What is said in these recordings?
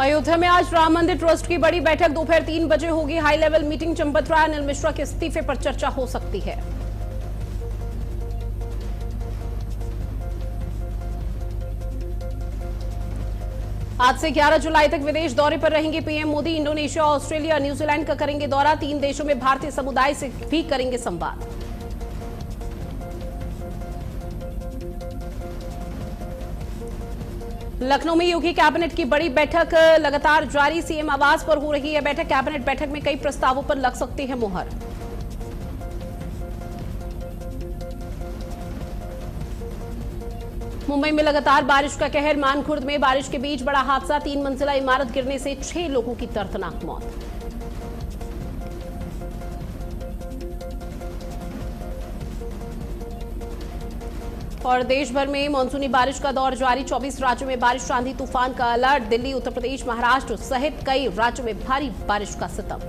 अयोध्या में आज राम मंदिर ट्रस्ट की बड़ी बैठक दोपहर 3 बजे होगी। High level meeting Champat Rai Anil Mishra के इस्तीफे पर चर्चा हो सकती है। आज से 11 जुलाई तक विदेश दौरे पर रहेंगे PM Modi. Indonesia, Australia, New Zealand का करेंगे दौरा। 3 देशों में भारतीय समुदाय से भी करेंगे संवाद। लखनऊ में योगी कैबिनेट की बड़ी बैठक लगातार जारी। सीएम आवास पर हो रही है बैठक। कैबिनेट बैठक में कई प्रस्तावों पर लग सकती है मुहर। मुंबई में लगातार बारिश का कहर। मानखुर्द में बारिश के बीच बड़ा हादसा। 3 मंजिला इमारत गिरने से 6 लोगों की दर्दनाक मौत। और देश भर में मानसूनी बारिश का दौर जारी। 24 राज्यों में बारिश, आंधी तूफान का अलर्ट। दिल्ली, उत्तर प्रदेश, महाराष्ट्र सहित कई राज्यों में भारी बारिश का सितम।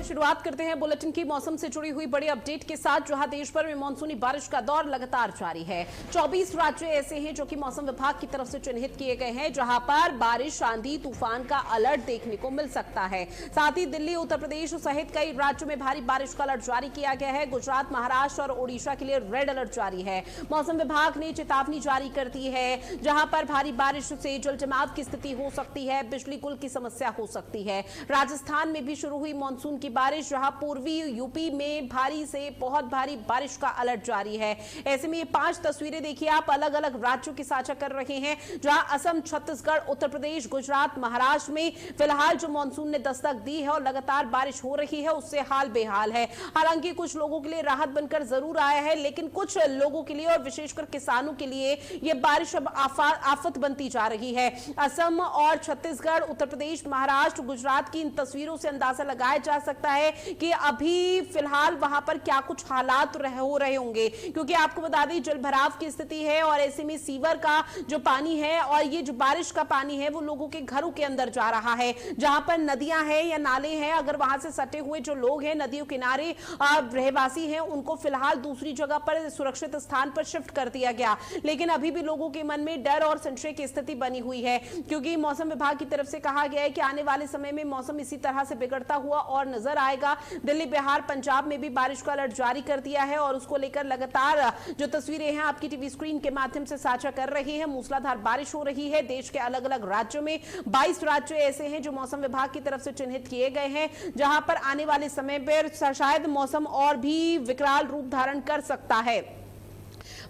शुरुआत करते हैं बुलेटिन की मौसम से जुड़ी हुई बड़ी अपडेट के साथ, जहां देश भर में मानसूनी बारिश का दौर लगातार जारी है। 24 राज्य ऐसे हैं जो कि मौसम विभाग की तरफ से चिन्हित किए गए हैं, जहां पर बारिश, आंधी तूफान का अलर्ट देखने को मिल सकता है। साथ ही दिल्ली, उत्तर प्रदेश सहित कई राज्यों में भारी बारिश का अलर्ट जारी किया गया है। गुजरात, महाराष्ट्र और ओडिशा के लिए रेड अलर्ट जारी है। मौसम विभाग ने चेतावनी जारी कर दी है, जहां पर भारी बारिश से जल जमाव की स्थिति हो सकती है, बिजली गुल की समस्या हो सकती है। राजस्थान में भी शुरू हुई मानसून की बारिश, जहां पूर्वी यूपी में भारी से बहुत भारी बारिश का अलर्ट जारी है। ऐसे में ये 5 तस्वीरें देखिए आप, अलग अलग राज्यों की साझा कर रहे हैं, जहां असम, छत्तीसगढ़, उत्तर प्रदेश, गुजरात, महाराष्ट्र में फिलहाल जो मानसून ने दस्तक दी है और लगातार बारिश हो रही है, उससे हाल बेहाल है। हालांकि कुछ लोगों के लिए राहत बनकर जरूर आया है, लेकिन कुछ लोगों के लिए और विशेषकर किसानों के लिए यह बारिश अब आफत बनती जा रही है। असम और छत्तीसगढ़, उत्तर प्रदेश, महाराष्ट्र, गुजरात की इन तस्वीरों से अंदाजा लगाया जा सकता है कि अभी फिलहाल वहां पर क्या कुछ हालात हो रहे होंगे, क्योंकि आपको बता दें जल भराव की स्थिति है और ऐसे में सीवर का जो पानी है और ये जो बारिश का पानी है वो लोगों के घरों के अंदर जा रहा है। जहां पर नदियां हैं या नाले हैं, अगर वहां से सटे हुए जो लोग हैं, नदियों किनारे रहवासी हैं, उनको फिलहाल दूसरी जगह पर सुरक्षित स्थान पर शिफ्ट कर दिया गया। लेकिन अभी भी लोगों के मन में डर और संशय की स्थिति बनी हुई है, क्योंकि मौसम विभाग की तरफ से कहा गया है कि आने वाले समय में मौसम इसी तरह से बिगड़ता हुआ और नजर आएगा। दिल्ली, बिहार, पंजाब में भी बारिश का अलर्ट जारी कर दिया है और उसको लेकर लगातार जो तस्वीरें हैं आपकी टीवी स्क्रीन के माध्यम से साझा कर रही हैं। मूसलाधार बारिश हो रही है। देश के अलग अलग राज्यों में 22 राज्य ऐसे हैं जो मौसम विभाग की तरफ से चिन्हित किए गए हैं, जहां पर आने वाले समय पर शायद मौसम और भी विकराल रूप धारण कर सकता है।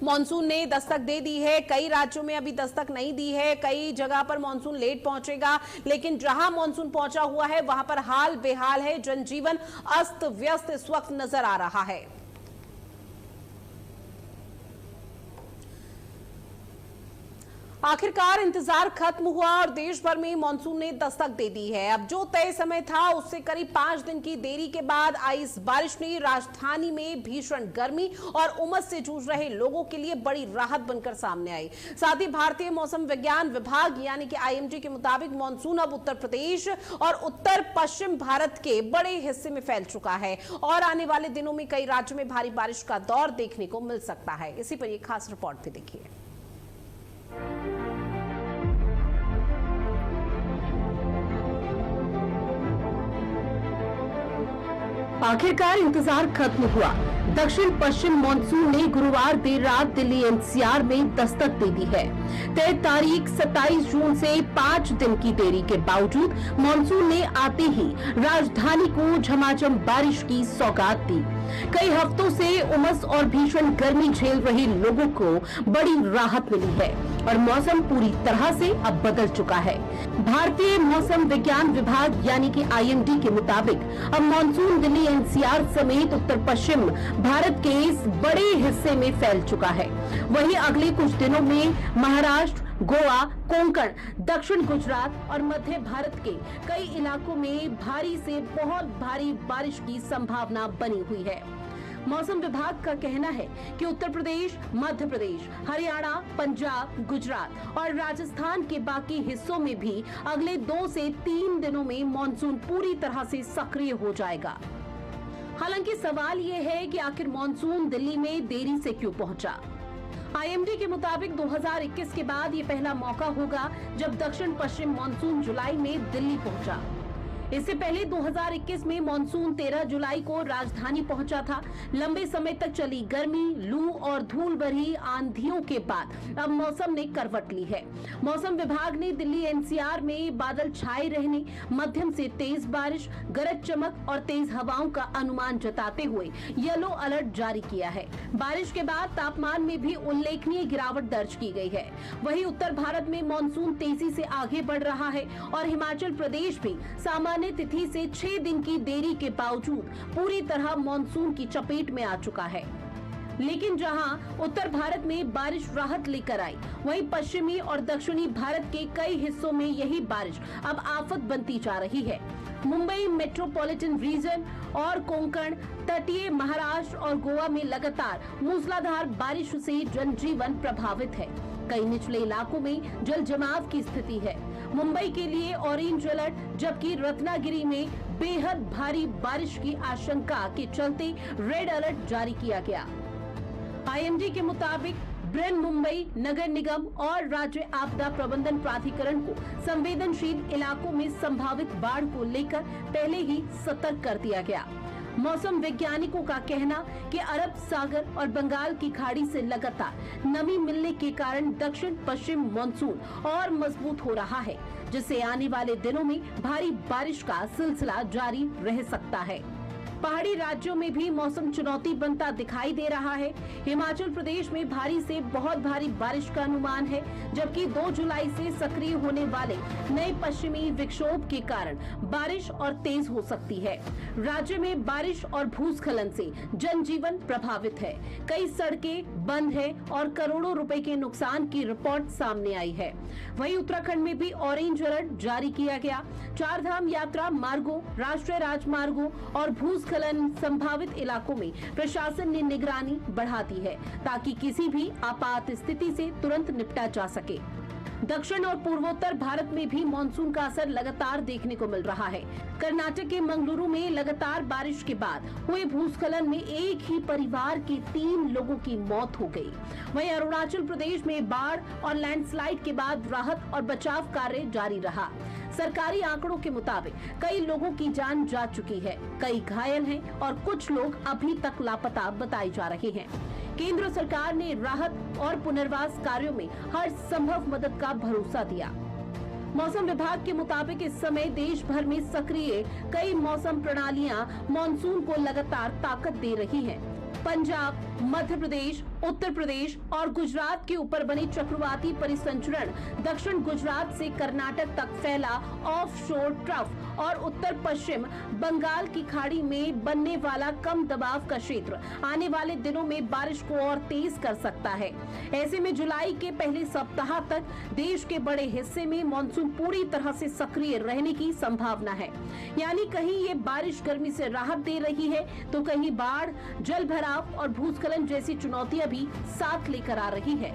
मॉनसून ने दस्तक दे दी है, कई राज्यों में अभी दस्तक नहीं दी है, कई जगह पर मॉनसून लेट पहुंचेगा, लेकिन जहां मॉनसून पहुंचा हुआ है वहां पर हाल बेहाल है। जनजीवन अस्त व्यस्त इस वक्त नजर आ रहा है। आखिरकार इंतजार खत्म हुआ और देश भर में मानसून ने दस्तक दे दी है। अब जो तय समय था उससे करीब 5 दिन की देरी के बाद आई इस बारिश ने राजधानी में भीषण गर्मी और उमस से जूझ रहे लोगों के लिए बड़ी राहत बनकर सामने आई। साथ ही भारतीय मौसम विज्ञान विभाग यानी कि आईएमडी के मुताबिक मानसून अब उत्तर प्रदेश और उत्तर पश्चिम भारत के बड़े हिस्से में फैल चुका है और आने वाले दिनों में कई राज्यों में भारी बारिश का दौर देखने को मिल सकता है। इसी पर एक खास रिपोर्ट भी देखिए। आखिरकार इंतजार खत्म हुआ। दक्षिण पश्चिम मानसून ने गुरुवार देर रात दिल्ली एनसीआर में दस्तक दे दी है। तय तारीख 27 जून से 5 दिन की देरी के बावजूद मानसून ने आते ही राजधानी को झमाझम बारिश की सौगात दी। कई हफ्तों से उमस और भीषण गर्मी झेल रहे लोगों को बड़ी राहत मिली है और मौसम पूरी तरह से अब बदल चुका है। भारतीय मौसम विज्ञान विभाग यानी कि आईएमडी के मुताबिक अब मानसून दिल्ली एनसीआर समेत उत्तर पश्चिम भारत के इस बड़े हिस्से में फैल चुका है। वहीं अगले कुछ दिनों में महाराष्ट्र, गोवा, कोंकण, दक्षिण गुजरात और मध्य भारत के कई इलाकों में भारी से बहुत भारी बारिश की संभावना बनी हुई है। मौसम विभाग का कहना है कि उत्तर प्रदेश, मध्य प्रदेश, हरियाणा, पंजाब, गुजरात और राजस्थान के बाकी हिस्सों में भी अगले 2 से 3 दिनों में मानसून पूरी तरह से सक्रिय हो जाएगा। हालांकि सवाल ये है कि आखिर मानसून दिल्ली में देरी से क्यों पहुंचा। आईएमडी के मुताबिक 2021 के बाद ये पहला मौका होगा जब दक्षिण पश्चिम मानसून जुलाई में दिल्ली पहुंचा। इससे पहले 2021 में मानसून 13 जुलाई को राजधानी पहुंचा था। लंबे समय तक चली गर्मी, लू और धूल भरी आंधियों के बाद अब मौसम ने करवट ली है। मौसम विभाग ने दिल्ली एनसीआर में बादल छाए रहने, मध्यम से तेज बारिश, गरज चमक और तेज हवाओं का अनुमान जताते हुए येलो अलर्ट जारी किया है। बारिश के बाद तापमान में भी उल्लेखनीय गिरावट दर्ज की गई है। वहीं उत्तर भारत में मानसून तेजी से आगे बढ़ रहा है और हिमाचल प्रदेश भी सामान्य तिथि से 6 दिन की देरी के बावजूद पूरी तरह मानसून की चपेट में आ चुका है। लेकिन जहां उत्तर भारत में बारिश राहत लेकर आई, वहीं पश्चिमी और दक्षिणी भारत के कई हिस्सों में यही बारिश अब आफत बनती जा रही है। मुंबई मेट्रोपॉलिटन रीजन और कोंकण, तटीय महाराष्ट्र और गोवा में लगातार मूसलाधार बारिश से जनजीवन प्रभावित है। कई निचले इलाकों में जल जमाव की स्थिति है। मुंबई के लिए ऑरेंज अलर्ट, जबकि रत्नागिरी में बेहद भारी बारिश की आशंका के चलते रेड अलर्ट जारी किया गया। आईएमडी के मुताबिक ब्रेन मुंबई नगर निगम और राज्य आपदा प्रबंधन प्राधिकरण को संवेदनशील इलाकों में संभावित बाढ़ को लेकर पहले ही सतर्क कर दिया गया। मौसम वैज्ञानिकों का कहना कि अरब सागर और बंगाल की खाड़ी से लगातार नमी मिलने के कारण दक्षिण पश्चिम मानसून और मजबूत हो रहा है, जिससे आने वाले दिनों में भारी बारिश का सिलसिला जारी रह सकता है। पहाड़ी राज्यों में भी मौसम चुनौती बनता दिखाई दे रहा है। हिमाचल प्रदेश में भारी से बहुत भारी बारिश का अनुमान है, जबकि 2 जुलाई से सक्रिय होने वाले नए पश्चिमी विक्षोभ के कारण बारिश और तेज हो सकती है। राज्य में बारिश और भूस्खलन से जनजीवन प्रभावित है। कई सड़कें बंद है और करोड़ों रुपए के नुकसान की रिपोर्ट सामने आई है। वहीं उत्तराखंड में भी ऑरेंज अलर्ट जारी किया गया। 4 धाम यात्रा मार्गों, राष्ट्रीय राजमार्गों और भूस्खलन संभावित इलाकों में प्रशासन ने निगरानी बढ़ा दी है, ताकि किसी भी आपात स्थिति से तुरंत निपटा जा सके। दक्षिण और पूर्वोत्तर भारत में भी मानसून का असर लगातार देखने को मिल रहा है। कर्नाटक के मंगलुरु में लगातार बारिश के बाद हुए भूस्खलन में एक ही परिवार के 3 लोगों की मौत हो गई। वहीं अरुणाचल प्रदेश में बाढ़ और लैंडस्लाइड के बाद राहत और बचाव कार्य जारी रहा। सरकारी आंकड़ों के मुताबिक कई लोगों की जान जा चुकी है, कई घायल हैं और कुछ लोग अभी तक लापता बताए जा रहे हैं। केंद्र सरकार ने राहत और पुनर्वास कार्यों में हर संभव मदद का भरोसा दिया। मौसम विभाग के मुताबिक इस समय देश भर में सक्रिय कई मौसम प्रणालियां मानसून को लगातार ताकत दे रही हैं। पंजाब, मध्य प्रदेश, उत्तर प्रदेश और गुजरात के ऊपर बनी चक्रवाती परिसंचरण दक्षिण गुजरात से कर्नाटक तक फैला ऑफशोर ट्रफ और उत्तर पश्चिम बंगाल की खाड़ी में बनने वाला कम दबाव का क्षेत्र आने वाले दिनों में बारिश को और तेज कर सकता है। ऐसे में जुलाई के पहले सप्ताह तक देश के बड़े हिस्से में मानसून पूरी तरह से सक्रिय रहने की संभावना है। यानी कहीं ये बारिश गर्मी से राहत दे रही है, तो कहीं बाढ़, जल भराव और भूस्खलन जैसी चुनौतियां भी साथ लेकर आ रही है।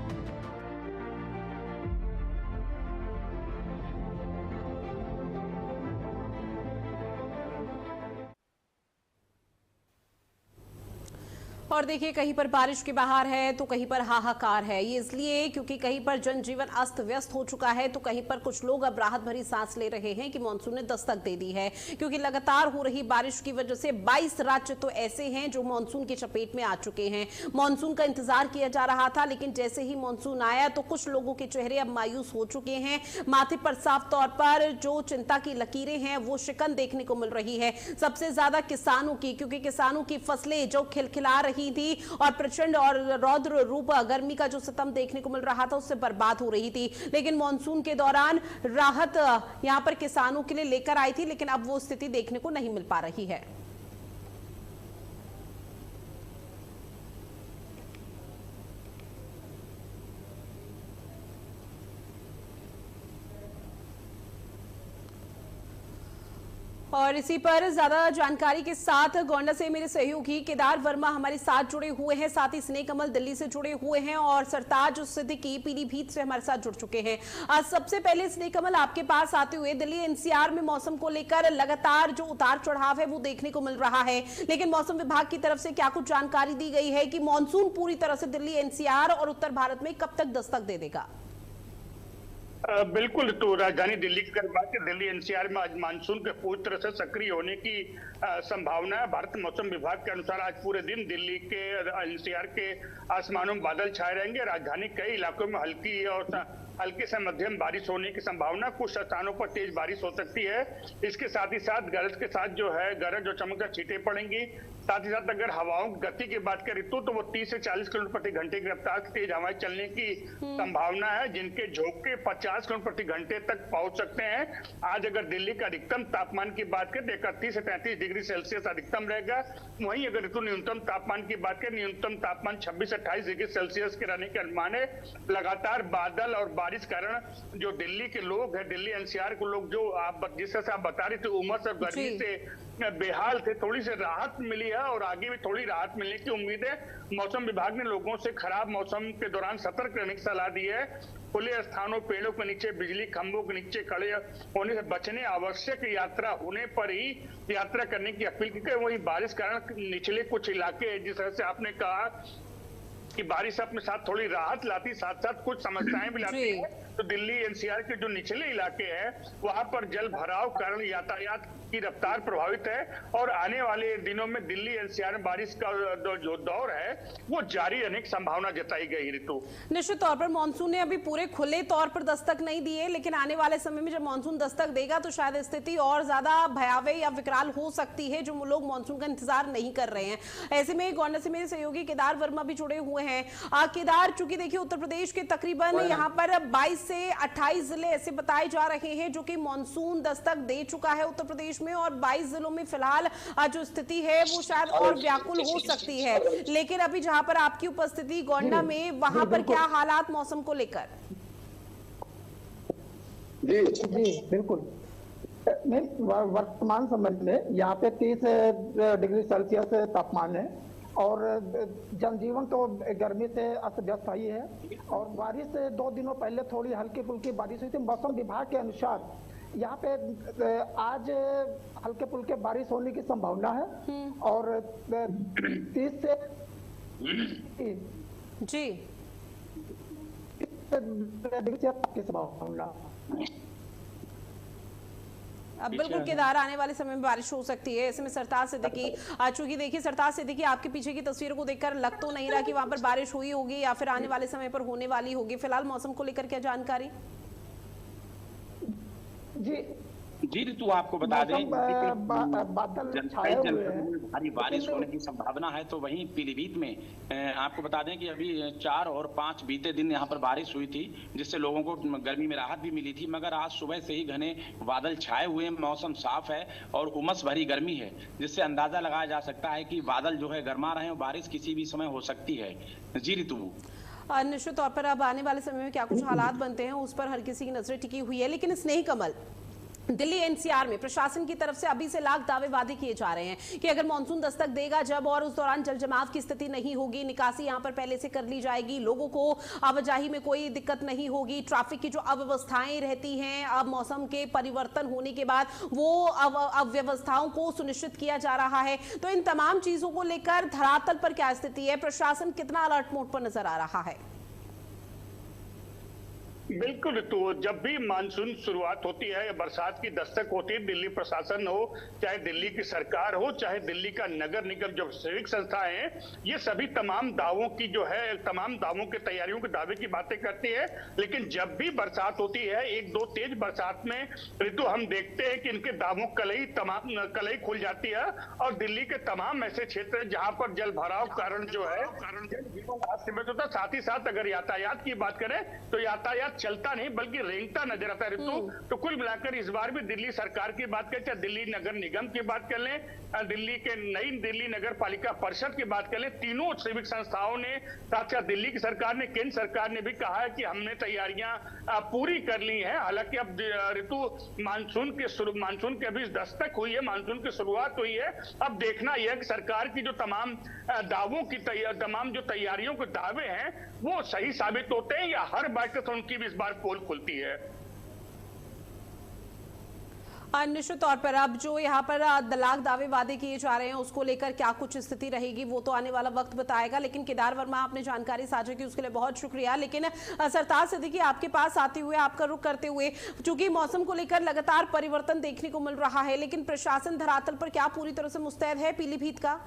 और देखिए, कहीं पर बारिश की बहार है तो कहीं पर हाहाकार है। ये इसलिए क्योंकि कहीं पर जनजीवन अस्त व्यस्त हो चुका है, तो कहीं पर कुछ लोग अब राहत भरी सांस ले रहे हैं कि मानसून ने दस्तक दे दी है। क्योंकि लगातार हो रही बारिश की वजह से 22 राज्य तो ऐसे हैं जो मानसून की चपेट में आ चुके हैं। मानसून का इंतजार किया जा रहा था, लेकिन जैसे ही मानसून आया तो कुछ लोगों के चेहरे अब मायूस हो चुके हैं। माथे पर साफ तौर पर जो चिंता की लकीरें हैं वो शिकन देखने को मिल रही है। सबसे ज्यादा किसानों की, क्योंकि किसानों की फसलें जो खिलखिला रही थी और प्रचंड और रौद्र रूप गर्मी का जो सितम देखने को मिल रहा था उससे बर्बाद हो रही थी। लेकिन मानसून के दौरान राहत यहां पर किसानों के लिए लेकर आई थी, लेकिन अब वो स्थिति देखने को नहीं मिल पा रही है। और इसी पर ज्यादा जानकारी के साथ गोंडा से मेरे सहयोगी केदार वर्मा हमारे साथ जुड़े हुए हैं, साथ ही स्नेह कमल दिल्ली से जुड़े हुए हैं और सरताज सिद्दीकी पीलीभीत से हमारे साथ जुड़ चुके हैं। आज सबसे पहले स्नेह कमल आपके पास आते हुए, दिल्ली एनसीआर में मौसम को लेकर लगातार जो उतार चढ़ाव है वो देखने को मिल रहा है, लेकिन मौसम विभाग की तरफ से क्या कुछ जानकारी दी गई है कि मानसून पूरी तरह से दिल्ली एनसीआर और उत्तर भारत में कब तक दस्तक दे देगा? बिल्कुल, तो राजधानी दिल्ली की बात करें, दिल्ली एनसीआर में आज मानसून के पूरी तरह से सक्रिय होने की संभावना है। भारतीय मौसम विभाग के अनुसार आज पूरे दिन दिल्ली के एनसीआर के आसमानों में बादल छाए रहेंगे। राजधानी कई इलाकों में हल्की से मध्यम बारिश होने की संभावना, कुछ स्थानों पर तेज बारिश हो सकती है। इसके साथ ही साथ गरज के साथ जो है गरज और चमकदार छींटें पड़ेंगी। साथ ही साथ अगर हवाओं की गति की बात करें तो वो 30 से 40 किलोमीटर प्रति घंटे की रफ्तार से तेज हवाएं चलने की संभावना है, जिनके झोंके 50 किलोमीटर प्रति घंटे तक पहुंच सकते हैं। आज अगर दिल्ली का अधिकतम तापमान की बात करें तो 31 से 33 डिग्री सेल्सियस अधिकतम रहेगा। वहीं अगर ऋतु न्यूनतम तापमान की बात करें, न्यूनतम तापमान 26 से 28 डिग्री सेल्सियस के रहने के अनुमान है। लगातार बादल और बारिश कारण जो दिल्ली के लोग हैं, दिल्ली एनसीआर के लोग जो जिस तरह से आप बता रहे थे उमस और गर्मी से बेहाल थे, थोड़ी सी राहत मिली है और आगे भी थोड़ी राहत मिलने की उम्मीद है। मौसम विभाग ने लोगों से खराब मौसम के दौरान सतर्क रहने की सलाह दी है। खुले स्थानों, पेड़ों के नीचे, बिजली खंभों के नीचे खड़े होने से बचने, आवश्यक यात्रा होने पर ही यात्रा करने की अपील की। वही बारिश कारण निचले कुछ इलाके, जिस तरह से आपने कहा कि बारिश अपने साथ थोड़ी राहत लाती, साथ साथ कुछ समस्याएं भी लाती है। तो दिल्ली एनसीआर के जो निचले इलाके हैं वहां पर जल भराव कारण यातायात की रफ्तार प्रभावित है और आने वाले दिनों में दिल्ली एनसीआर में बारिश का जो दौर है वो जारी रहने की संभावना जताई गई। ऋतु, निश्चित तौर पर मानसून ने अभी पूरे खुले तौर पर दस्तक नहीं दी है, लेकिन आने वाले समय में जब मानसून दस्तक देगा तो शायद स्थिति और ज्यादा भयावह या विकराल हो सकती है, जो लोग मानसून का इंतजार नहीं कर रहे हैं। ऐसे में गोंडा से मेरे सहयोगी केदार वर्मा भी जुड़े हुए हैं। केदार, चूंकि देखिए उत्तर प्रदेश के तकरीबन यहाँ पर 22 से 28 जिले ऐसे बताए जा रहे हैं जो कि मानसून दस्तक दे चुका है उत्तर प्रदेश में, और 22 जिलों में फिलहाल जो स्थिति है वो शायद और व्याकुल हो सकती है। लेकिन अभी जहां पर आपकी उपस्थिति गोंडा में, वहां पर क्या हालात मौसम को लेकर? जी जी बिल्कुल, वर्तमान समय में यहाँ पे 30 डिग्री सेल्सियस तापमान है और जनजीवन तो गर्मी से अस्त व्यस्त ही है। और बारिश 2 दिनों पहले थोड़ी हल्की फुल्की बारिश हुई थी। मौसम विभाग के अनुसार यहाँ पे आज हल्के फुल्के बारिश होने की संभावना है और 30 से जी की संभावना। अब बिल्कुल केदार, आने वाले समय में बारिश हो सकती है। ऐसे में सरताज सिद्दीकी, चूंकि देखिए सरताज सिद्दीकी आपके पीछे की तस्वीरों को देखकर लग तो नहीं रहा कि वहां पर बारिश हुई होगी या फिर आने वाले समय पर होने वाली होगी। फिलहाल मौसम को लेकर क्या जानकारी? जी ऋतु, आपको बता दें भारी बारिश होने की संभावना है। तो वहीं पीलीभीत में आपको बता दें कि अभी 4 और 5 बीते दिन यहाँ पर बारिश हुई थी, जिससे लोगों को गर्मी में राहत भी मिली थी। मगर आज सुबह से ही घने बादल छाए हुए, मौसम साफ है और उमस भरी गर्मी है, जिससे अंदाजा लगाया जा सकता है कि बादल जो है गर्मा रहे और बारिश किसी भी समय हो सकती है। जी ऋतु, निश्चित तौर पर अब आने वाले समय में क्या कुछ हालात बनते हैं उस पर हर किसी की नजरें टिकी हुई है। लेकिन स्नेह कमल, दिल्ली एनसीआर में प्रशासन की तरफ से अभी से लाख दावे वादे किए जा रहे हैं कि अगर मानसून दस्तक देगा जब और उस दौरान जल जमाव की स्थिति नहीं होगी, निकासी यहां पर पहले से कर ली जाएगी, लोगों को आवाजाही में कोई दिक्कत नहीं होगी, ट्रैफिक की जो अव्यवस्थाएं रहती हैं अब मौसम के परिवर्तन होने के बाद वो अव्यवस्थाओं को सुनिश्चित किया जा रहा है। तो इन तमाम चीजों को लेकर धरातल पर क्या स्थिति है? प्रशासन कितना अलर्ट मोड पर नजर आ रहा है? बिल्कुल, तो जब भी मानसून शुरुआत होती है या बरसात की दस्तक होती है, दिल्ली प्रशासन हो, चाहे दिल्ली की सरकार हो, चाहे दिल्ली का नगर निगम, जो सिविक संस्थाएं हैं, ये सभी तमाम दावों की जो है, तमाम दावों की तैयारियों के दावे की बातें करती है। लेकिन जब भी बरसात होती है, 1-2 तेज बरसात में ऋतु, हम देखते हैं कि इनके दावों कलई खुल जाती है और दिल्ली के तमाम ऐसे क्षेत्र जहां पर जल भराव कारण जो है सीमित होता है। साथ ही साथ अगर यातायात की बात करें तो यातायात चलता नहीं बल्कि रेंगता नजर आता है ऋतु। तो कुल मिलाकर इस बार भी दिल्ली सरकार की बात करें, चाहे दिल्ली नगर निगम की बात कर लें, दिल्ली के नई दिल्ली नगर पालिका परिषद की बात कर लें, तीनों सिविक संस्थाओं ने, साथ साथ दिल्ली की सरकार ने, केंद्र सरकार ने भी कहा है कि हमने तैयारियां पूरी कर ली है। हालांकि अब ऋतु मानसून के अभी दस्तक हुई है, मानसून की शुरुआत हुई है। अब देखना यह कि सरकार की जो तमाम दावों की तमाम जो तैयारियों के दावे हैं वो सही साबित होते हैं या हर बैठक उनकी भी इस बार पोल खुलती है। निश्चित तौर पर अब जो यहाँ पर तलाक दावे वादे किए जा रहे हैं उसको लेकर क्या कुछ स्थिति रहेगी वो तो आने वाला वक्त बताएगा। लेकिन केदार वर्मा, आपने जानकारी साझा की उसके लिए बहुत शुक्रिया। लेकिन सरताज सिद्दीकी, आपके पास आते हुए, आपका रुख करते हुए, चूंकि मौसम को लेकर लगातार परिवर्तन देखने को मिल रहा है, लेकिन प्रशासन धरातल पर क्या पूरी तरह से मुस्तैद है पीलीभीत का?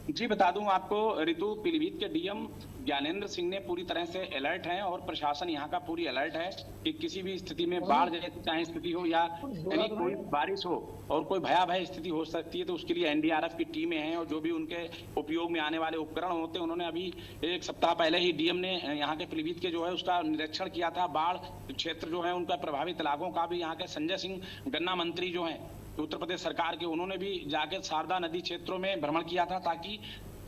जी बता दूं आपको ऋतु, पीलीभीत के डीएम ज्ञानेंद्र सिंह ने पूरी तरह से अलर्ट है और प्रशासन यहाँ का पूरी अलर्ट है कि किसी भी स्थिति में बाढ़ चाहे स्थिति हो या यानी कोई बारिश हो और कोई भयावह स्थिति हो सकती है तो उसके लिए एनडीआरएफ की टीमें हैं और जो भी उनके उपयोग में आने वाले उपकरण होते हैं उन्होंने अभी एक सप्ताह पहले ही डीएम ने यहाँ के पीलीभीत के जो है उसका निरीक्षण किया था। बाढ़ क्षेत्र जो है उनका प्रभावित इलाकों का भी यहाँ के संजय सिंह गन्ना मंत्री जो है उत्तर प्रदेश सरकार के, उन्होंने भी जाके शारदा नदी क्षेत्रों में भ्रमण किया था ताकि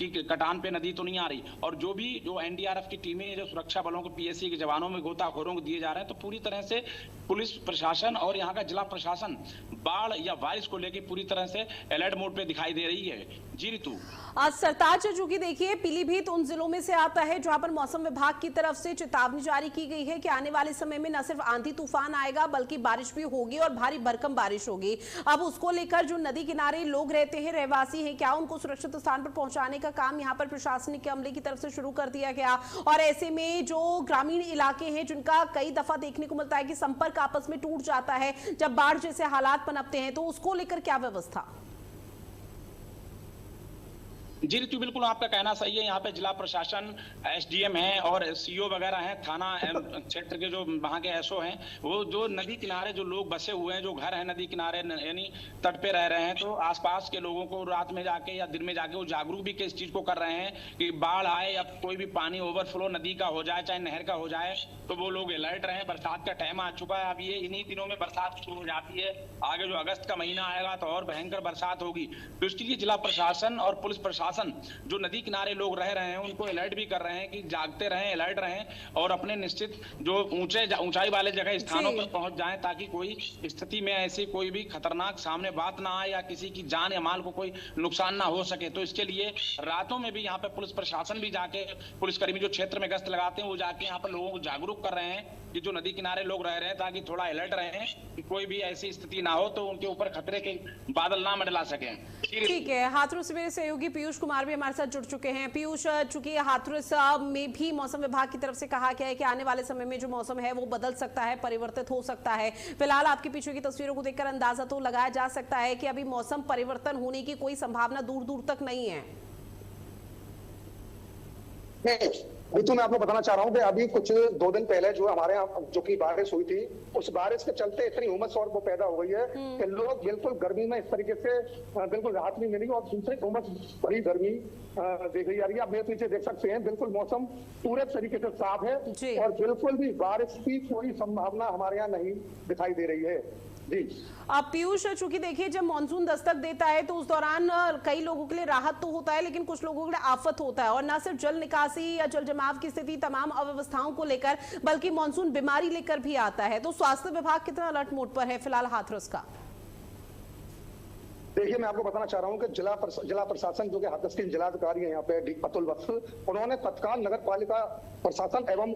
कि कटान पे नदी तो नहीं आ रही। और जो एनडीआरएफ की टीमें, जो सुरक्षा बलों को, पीएससी के जवानों में गोताखोरों को दिए जा रहे हैं, तो पूरी तरह से पुलिस प्रशासन और यहाँ का जिला प्रशासन बाढ़ या बारिश को लेकर पूरी तरह से अलर्ट मोड पे दिखाई दे रही है। जी ऋतु। आज सरताज, जो कि देखिए पीलीभीत उन जिलों में से आता है जहां पर मौसम विभाग की तरफ से चेतावनी जारी की गई है कि आने वाले समय में न सिर्फ आंधी तूफान आएगा बल्कि बारिश भी होगी और भारी भरकम बारिश होगी। अब उसको लेकर जो नदी किनारे लोग रहते हैं, रहवासी हैं, क्या उनको सुरक्षित स्थान पर पहुंचाने का काम यहाँ पर प्रशासनिक अमले की तरफ से शुरू कर दिया गया? और ऐसे में जो ग्रामीण इलाके हैं जिनका कई दफा देखने को मिलता है कि संपर्क आपस में टूट जाता है जब बाढ़ जैसे हालात पनपते हैं, तो उसको लेकर क्या व्यवस्था? जी ऋतु, बिल्कुल आपका कहना सही है। यहाँ पे जिला प्रशासन, एसडीएम है और सीओ वगैरह हैं, थाना क्षेत्र के जो वहाँ के एसओ हैं, वो जो नदी किनारे जो लोग बसे हुए हैं, जो घर है नदी किनारे यानी तट पे रह रहे हैं, तो आसपास के लोगों को रात में जाके या दिन में जाके वो जागरूक भी किस चीज को कर रहे हैं कि बाढ़ आए या कोई भी पानी ओवरफ्लो नदी का हो जाए चाहे नहर का हो जाए तो वो लोग अलर्ट रहे। बरसात का टाइम आ चुका है, अब ये इन्हीं दिनों में बरसात शुरू हो जाती है, आगे जो अगस्त का महीना आएगा तो और भयंकर बरसात होगी। तो इसके लिए जिला प्रशासन और पुलिस प्रशासन जो नदी किनारे लोग रह रहे हैं उनको अलर्ट भी कर रहे हैं कि जागते रहें, अलर्ट रहें और अपने निश्चित जो ऊंचाई वाले जगह स्थानों पर पहुंच जाएं ताकि कोई स्थिति में ऐसी कोई भी खतरनाक सामने बात ना आए या किसी की जान या माल को कोई नुकसान ना हो सके। तो इसके लिए रातों में भी यहाँ पे पुलिस प्रशासन भी जाके, पुलिसकर्मी जो क्षेत्र में गश्त लगाते हैं वो जाके यहाँ पर लोगों को जागरूक कर रहे हैं कि जो नदी किनारे लोग रह रहे हैं ताकि थोड़ा अलर्ट रहें कि कोई भी ऐसी स्थिति ना हो तो उनके ऊपर खतरे के बादल ना मंडला सकें। ठीक है, हाथरस में सहयोगी पीयूष कुमार भी हमारे साथ जुड़ चुके हैं। पीयूष, चूंकि हाथरस में भी मौसम विभाग की तरफ से कहा गया है कि आने वाले समय में जो मौसम है वो बदल सकता है, परिवर्तित हो सकता है। फिलहाल आपके पीछे की तस्वीरों को देखकर अंदाजा तो लगाया जा सकता है कि अभी मौसम परिवर्तन होने की कोई संभावना दूर दूर तक नहीं है। ऋतु, मैं आपको बताना चाह रहा हूँ कि अभी कुछ 2 दिन पहले जो हमारे यहाँ जो की बारिश हुई थी, उस बारिश के चलते इतनी उमस और वो पैदा हो गई है कि लोग बिल्कुल गर्मी में इस तरीके से बिल्कुल राहत नहीं मिली और दूसरी उमस बड़ी गर्मी देखी जा रही है। आप मेरे पीछे देख सकते हैं, बिल्कुल मौसम पूरे तरीके से साफ है और बिल्कुल भी बारिश की कोई संभावना हमारे यहाँ नहीं दिखाई दे रही है। जी पीयूष, चूंकि देखिए जब मानसून दस्तक देता है तो उस दौरान कई लोगों के लिए राहत तो होता है लेकिन कुछ लोगों के लिए आफत होता है, और न सिर्फ जल निकासी या जल जमाव की स्थिति, तमाम अव्यवस्थाओं को लेकर, बल्कि मानसून बीमारी लेकर भी आता है। तो स्वास्थ्य विभाग कितना अलर्ट मोड पर है फिलहाल हाथरस का? देखिए, मैं आपको बताना चाह रहा हूँ कि जिला प्रशासन जो कि हाथरस के जिलाधिकारी है यहाँ पे अतुल वत्स, उन्होंने तत्काल नगर पालिका प्रशासन एवं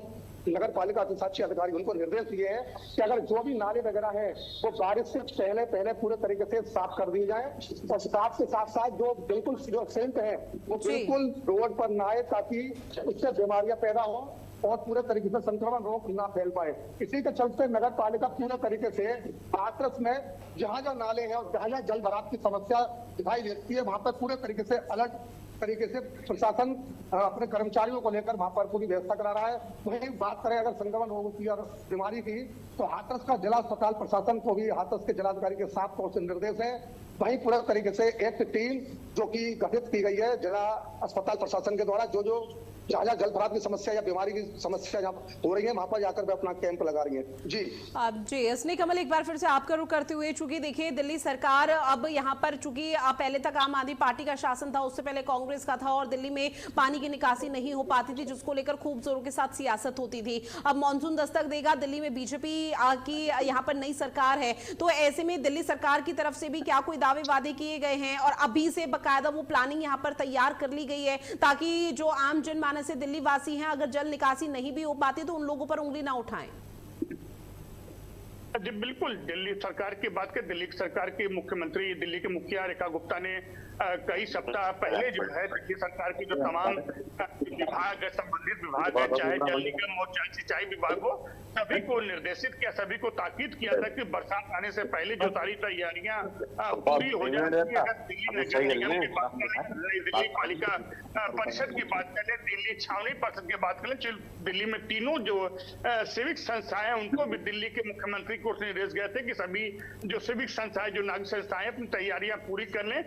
नगर पालिका अधिशासी अधिकारी उनको निर्देश दिए हैं कि अगर जो भी नाले वगैरह है वो बारिश से पहले पूरे तरीके से साफ कर दिए जाए और साफ के साथ साथ जो बिल्कुल जो सेंट है वो बिल्कुल रोड पर ना आए ताकि उससे बीमारियां पैदा हो और पूरे तरीके से संक्रमण रोग ना फैल पाए। इसी के चलते नगर पालिका पूरे तरीके से हाथरस में जहाँ जहाँ नाले हैं और जहाँ जल भराव की समस्या दिखाई देती है वहां पर पूरे तरीके से अलर्ट तरीके से प्रशासन अपने कर्मचारियों को लेकर वहां पर पूरी व्यवस्था करा रहा है। वहीं बात करें अगर संक्रमण रोग की और बीमारी की, तो हाथरस का जिला अस्पताल प्रशासन को भी हाथरस के जिलाधिकारी के साथ तौर से निर्देश है। वहीं पूरा तरीके से एक टीम जो कि गठित की गई है जिला अस्पताल प्रशासन के द्वारा, जो जहाँ जहाँ जल भराव की समस्या या बीमारी की समस्या जहाँ हो रही है वहां पर जाकर वे अपना कैंप लगा रही है। जी असनी कमल, एक बार फिर से आपका रुख करते हुए, चूंकि देखिए दिल्ली सरकार अब यहाँ पर चूंकि पहले तक आम आदमी पार्टी का शासन था, उससे पहले कांग्रेस का था और दिल्ली में पानी की निकासी नहीं हो पाती थी, जिसको लेकर खूब जोरों के साथ सियासत होती थी। अब मानसून दस्तक देगा, दिल्ली में बीजेपी की यहाँ पर नई सरकार है, तो ऐसे में दिल्ली सरकार की तरफ से भी क्या कोई दावे वादे किए गए हैं और अभी से बकायदा वो प्लानिंग यहाँ पर तैयार कर ली गई है ताकि जो आम जनमानस से दिल्ली वासी हैं, अगर जल निकासी नहीं भी हो पाती तो उन लोगों पर उंगली ना उठाएं? जी बिल्कुल, दिल्ली सरकार की बात करें, दिल्ली सरकार के मुख्यमंत्री, दिल्ली के मुखिया रेखा गुप्ता ने कई सप्ताह पहले जो है दिल्ली सरकार की जो तमाम विभाग, संबंधित विभाग है, चाहे जल निगम हो चाहे सिंचाई विभाग हो, सभी को निर्देशित किया, सभी को ताकीद किया था कि बरसात आने से पहले जो सारी तैयारियां पूरी हो जाए। दिल्ली नगर निगम की बात करें, दिल्ली पालिका परिषद की बात करें, दिल्ली छावनी परिषद की बात करें, दिल्ली में तीनों जो सिविक संस्थाएं उनको भी दिल्ली के मुख्यमंत्री को निर्देश गए थे कि सभी जो सिविक संस्थाएं, जो नागरिक संस्थाएं अपनी तैयारियां पूरी कर लें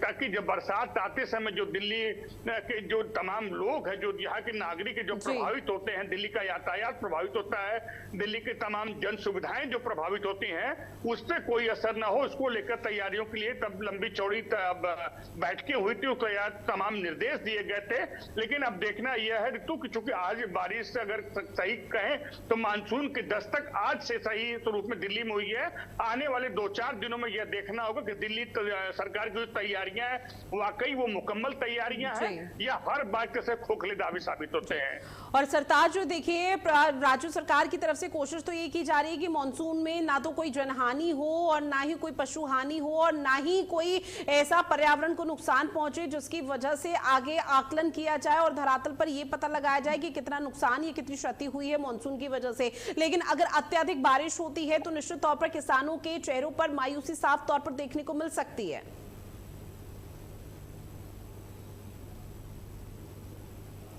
ताकि जब बरसात आते समय जो दिल्ली के जो तमाम लोग हैं, जो यहाँ के नागरिक जो प्रभावित होते हैं, दिल्ली का यातायात प्रभावित होता है, दिल्ली के तमाम जन सुविधाएं जो प्रभावित होती हैं, उस पर कोई असर ना हो, उसको लेकर तैयारियों के लिए तब लंबी चौड़ी बैठकें हुई थी, उसको तमाम निर्देश दिए गए थे। लेकिन अब देखना यह है ऋतु की, चूंकि आज बारिश अगर सही कहें तो मानसून की दस्तक आज से सही स्वरूप में दिल्ली में हुई है। आने वाले 2-4 दिनों में यह देखना होगा कि दिल्ली सरकार की तैयारियां हैं वाकई वो मुकम्मल तैयारियां हैं या हर बात से खोखले दावे साबित होते हैं। और सरताज, जो देखिए राज्य सरकार की तरफ से कोशिश तो ये की जा रही है कि मानसून में ना तो कोई जनहानि हो और ना ही कोई पशु हानि हो और ना ही कोई ऐसा पर्यावरण को नुकसान पहुंचे जिसकी वजह से आगे आकलन किया जाए और धरातल पर यह पता लगाया जाए कि कितना नुकसान या कितनी क्षति हुई है मानसून की वजह से। लेकिन अगर अत्यधिक बारिश होती है तो निश्चित तौर पर किसानों के चेहरों पर मायूसी साफ तौर पर देखने को मिल सकती है।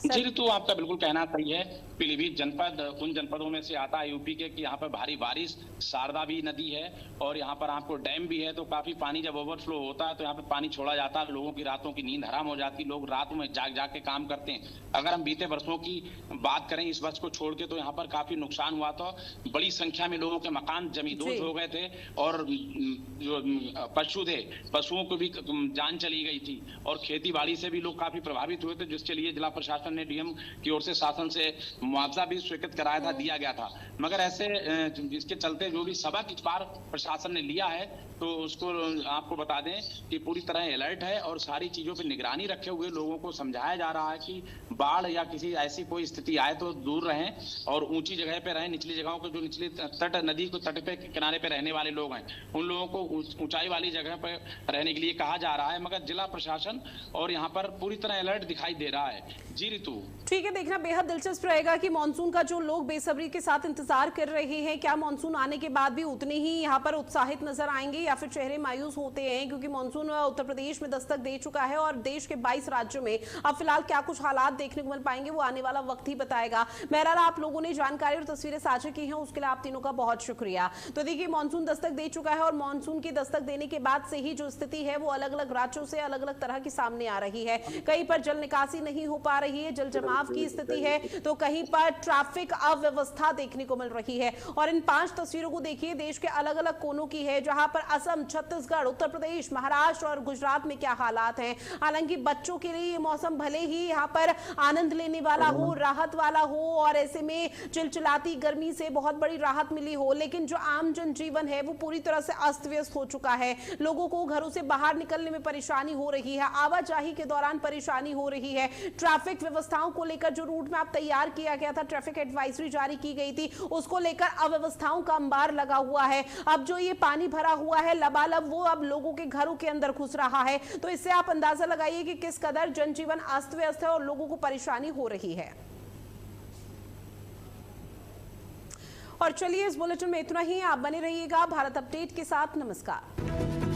जी ऋतु, आपका बिल्कुल कहना सही है। पीलीभीत जनपद उन जनपदों में से आता है यूपी के कि यहाँ पर भारी बारिश, शारदा भी नदी है और यहाँ पर आपको डैम भी है, तो काफी पानी जब ओवरफ्लो होता है तो यहाँ पे पानी छोड़ा जाता है, लोगों की रातों की नींद हराम हो जाती, लोग रात में जाग जाग के काम करते हैं। अगर हम बीते वर्षों की बात करें, इस वर्ष को छोड़ के, तो यहाँ पर काफी नुकसान हुआ था, बड़ी संख्या में लोगों के मकान जमींदोज हो गए थे और जो पशु थे, पशुओं को भी जान चली गई थी और खेती बाड़ी से भी लोग काफी प्रभावित हुए थे, जिसके लिए जिला प्रशासन ने डीएम की ओर से शासन से मुआवजा भी स्वीकृत कराया था, दिया गया था। मगर ऐसे इसके चलते जो भी सबक इस बार प्रशासन ने लिया है तो उसको आपको बता दें कि पूरी तरह अलर्ट है और सारी चीजों पर निगरानी रखे हुए लोगों को समझाया जा रहा है कि बाढ़ या किसी ऐसी कोई स्थिति आए तो दूर रहें और ऊंची जगह पे रहें। निचली जगहों को, जो निचली तट, नदी को तट पे किनारे पे रहने वाले लोग हैं, उन लोगों को ऊंचाई वाली जगह पर रहने के लिए कहा जा रहा है। मगर जिला प्रशासन और यहाँ पर पूरी तरह अलर्ट दिखाई दे रहा है। जी ऋतु, ठीक है, देखना बेहद दिलचस्प रहेगा कि मानसून का जो लोग बेसब्री के साथ इंतजार कर रहे हैं, क्या मानसून आने के बाद भी उतने ही यहाँ पर उत्साहित नजर आएंगे या फिर चेहरे मायूस होते हैं, क्योंकि मानसून उत्तर प्रदेश में दस्तक दे चुका है और देश के 22 राज्यों में अब फिलहाल क्या कुछ हालात देखने को मिल पाएंगे वो आने वाला वक्त ही बताएगा। बहरहाल, आप लोगों ने जानकारी और तस्वीरें साझा की हैं, उसके लिए आप तीनों का बहुत शुक्रिया। तो देखिए, मानसून दस्तक दे चुका है और मानसून की दस्तक देने के बाद से ही जो स्थिति है वो अलग अलग राज्यों से अलग अलग तरह की सामने आ रही है। कहीं पर जल निकासी नहीं हो पा रही है, जल जमाव की स्थिति है, तो कहीं पर ट्रैफिक अव्यवस्था देखने को मिल रही है। और इन 5 तस्वीरों को देखिए, देश के अलग अलग कोनों की है, जहां पर असम, छत्तीसगढ़, उत्तर प्रदेश, महाराष्ट्र और गुजरात में क्या हालात हैं। हालांकि बच्चों के लिए ये मौसम भले ही यहाँ पर आनंद लेने वाला हो, राहत वाला हो और ऐसे में चिलचिलाती गर्मी से बहुत बड़ी राहत मिली हो, लेकिन जो आम जनजीवन है वो पूरी तरह से अस्त व्यस्त हो चुका है। लोगों को घरों से बाहर निकलने में परेशानी हो रही है, आवाजाही के दौरान परेशानी हो रही है। ट्रैफिक व्यवस्थाओं को लेकर जो रूट मैप तैयार किया गया था, ट्रैफिक एडवाइजरी जारी की गई थी, उसको लेकर अव्यवस्थाओं का अंबार लगा हुआ है। अब जो ये पानी भरा हुआ है लबालब, वो अब लोगों के घरों के अंदर घुस रहा है। तो इससे आप अंदाजा लगाइए कि किस कदर जनजीवन अस्त व्यस्त है और लोगों को परेशानी हो रही है। और चलिए, इस बुलेटिन में इतना ही। आप बने रहिएगा भारत अपडेट के साथ। नमस्कार।